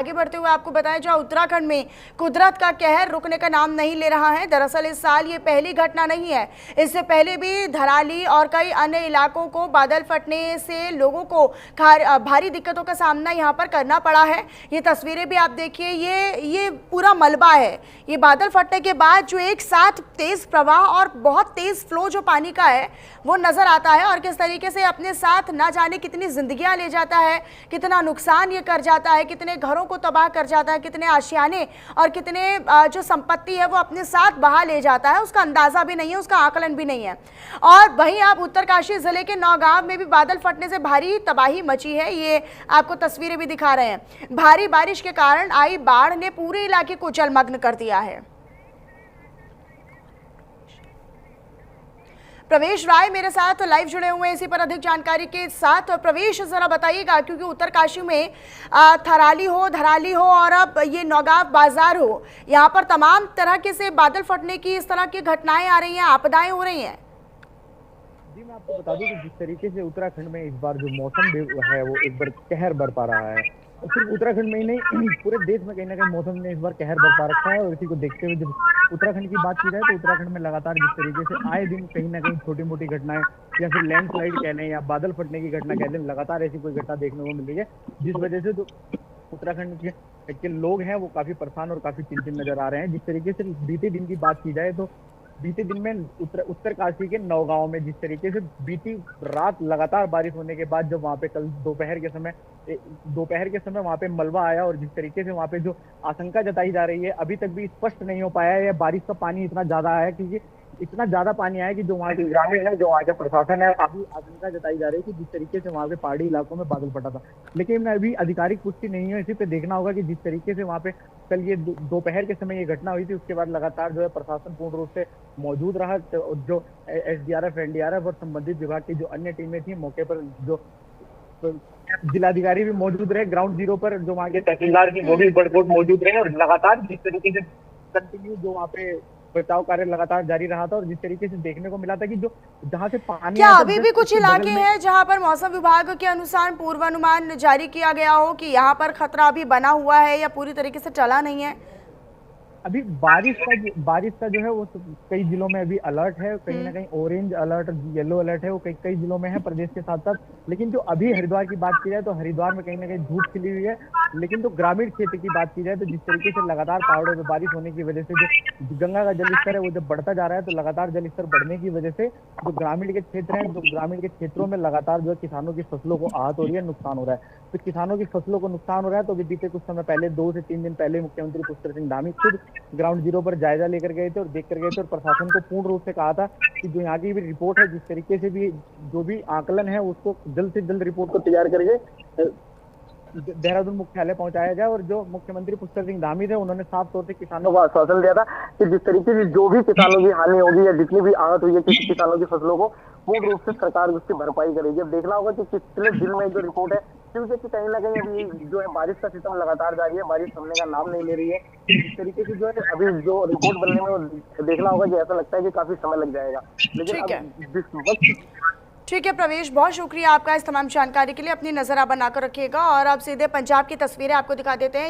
आगे बढ़ते हुए आपको बताएं, जहां उत्तराखंड में कुदरत का कहर रुकने का नाम नहीं ले रहा है। दरअसल इस साल ये पहली घटना नहीं है। इससे पहले भी धराली और कई अन्य इलाकों को बादल फटने से लोगों को भारी दिक्कतों का सामना यहां पर करना पड़ा है। ये तस्वीरें भी आप देखिए, ये पूरा मलबा है। ये बादल फटने के बाद जो एक साथ तेज प्रवाह और बहुत तेज फ्लो जो पानी का है वो नजर आता है, और किस तरीके से अपने साथ ना जाने कितनी जिंदगियां ले जाता है, कितना नुकसान ये कर जाता है, कितने घरों को तबाह कर जाता है, कितने आशियाने और कितने जो संपत्ति है वो अपने साथ बहा ले जाता है। उसका अंदाजा भी नहीं है, उसका आकलन भी नहीं है। और वहीं आप उत्तरकाशी जिले के नौगांव में भी बादल फटने से भारी तबाही मची है। ये आपको तस्वीरें भी दिखा रहे हैं। भारी बारिश के कारण आई बाढ़ ने पूरे इलाके को जलमग्न कर दिया है। प्रवेश राय मेरे साथ लाइव जुड़े हुए हैं इसी पर अधिक जानकारी के साथ। प्रवेश, जरा बताइएगा, क्योंकि उत्तरकाशी में थराली हो, धराली हो और अब ये नौगांव बाजार हो, यहाँ पर तमाम तरह के से बादल फटने की इस तरह की घटनाएं आ रही हैं, आपदाएं हो रही हैं। जी, मैं आपको बता दूं कि जिस तरीके से उत्तराखंड में इस बार जो मौसम है वो एक बार कहर बरपा रहा है। और सिर्फ उत्तराखंड में ही नहीं, पूरे देश में कहीं ना कहीं मौसम ने इस बार कहर बरपा रखा है। और इसी को देखते हुए जब उत्तराखंड की बात की जाए तो उत्तराखंड में लगातार जिस तरीके से आए दिन कहीं ना कहीं छोटी मोटी घटनाएं या फिर लैंडस्लाइड कह लें या बादल फटने की घटना कह लें, लगातार ऐसी कोई घटना देखने को मिल रही है, जिस वजह से जो उत्तराखंड के लोग हैं वो काफी परेशान और काफी चिंतित नजर आ रहे हैं। जिस तरीके से बीते दिन की बात की जाए तो बीते दिन में उत्तरकाशी के नौगांव में जिस तरीके से बीती रात लगातार बारिश होने के बाद जब वहां पे कल दोपहर के समय वहां पे मलबा आया, और जिस तरीके से वहां पे जो आशंका जताई जा रही है अभी तक भी स्पष्ट नहीं हो पाया है, बारिश का पानी इतना ज्यादा आया क्योंकि इतना ज्यादा पानी आया कि जो वहाँ के ग्रामीण है, जो वहाँ का प्रशासन है, अभी आशंका जताई जा रही है कि जिस तरीके से वहाँ पे पहाड़ी इलाकों में बादल फटा था। लेकिन अभी आधिकारिक पुष्टि नहीं है। इसी पे देखना होगा कि जिस तरीके से वहाँ पे कल ये दोपहर के समय ये घटना हुई थी, उसके बाद लगातार जो है प्रशासन पूर्ण रूप से मौजूद रहा। जो एसडीआरएफ, एनडीआरएफ और संबंधित विभाग की जो अन्य टीमें थी मौके पर, जो जिलाधिकारी भी मौजूद रहे ग्राउंड जीरो पर, जो वहाँ के तहसीलदार की वो भी मौजूद रहे, और लगातार जिस तरीके से कंटिन्यू जो वहाँ पे बचाव कार्य लगातार जारी रहा था। और जिस तरीके से देखने को मिला था कि जो जहां से पानी, क्या अभी भी कुछ इलाके हैं जहां पर मौसम विभाग के अनुसार पूर्वानुमान जारी किया गया हो कि यहाँ पर खतरा अभी बना हुआ है या पूरी तरीके से टला नहीं है? अभी बारिश का जो है वो कई जिलों में अभी अलर्ट है, कहीं ना कहीं ऑरेंज अलर्ट, येलो अलर्ट है, वो कई जिलों में है प्रदेश के साथ साथ। लेकिन जो अभी हरिद्वार की बात की जाए तो हरिद्वार में कहीं ना कहीं धूप खिली हुई है। लेकिन जो ग्रामीण क्षेत्र की बात की जाए तो जिस तरीके से लगातार पहाड़ों में बारिश होने की वजह से जो गंगा का जल स्तर है वो जब बढ़ता जा रहा है, तो लगातार जल स्तर बढ़ने की वजह से जो ग्रामीण के क्षेत्र हैं, जो ग्रामीण के क्षेत्रों में लगातार जो है किसानों की फसलों को आहत हो रही है, नुकसान हो रहा है। तो किसानों की फसलों को नुकसान हो रहा है, तो बीते कुछ समय पहले 2 से 3 दिन पहले मुख्यमंत्री पुष्कर सिंह धामी खुद ग्राउंड जीरो पर जायजा लेकर गए थे और देख कर गए थे, और प्रशासन को पूर्ण रूप से कहा था कि जो यहाँ की भी रिपोर्ट है, जिस तरीके से भी जो भी आकलन है उसको जल्द से जल्द रिपोर्ट को तैयार करके देहरादून मुख्यालय पहुंचाया जाए। और जो मुख्यमंत्री पुष्कर सिंह धामी थे उन्होंने साफ तौर से किसानों को आश्वासन दिया था कि जिस तरीके से जो भी किसानों की हानि होगी या जितनी भी आहत हुई है किसी किसानों की फसलों को, पूर्ण रूप से सरकार उसकी भरपाई करेगी। अब देखना होगा कि कितने दिन में जो रिपोर्ट है, क्योंकि कहीं ना कहीं अभी जो है बारिश का सिस्टम लगातार जारी है, बारिश थमने का नाम नहीं ले रही है। इस तरीके से जो है अभी जो रिपोर्ट बनने में देखना होगा कि ऐसा लगता है कि काफी समय लग जाएगा। लेकिन अब जिस वक्त ठीक है प्रवेश, बहुत शुक्रिया आपका इस तमाम जानकारी के लिए। अपनी नजर आप बनाकर रखिएगा और अब सीधे पंजाब की तस्वीरें आपको दिखा देते हैं।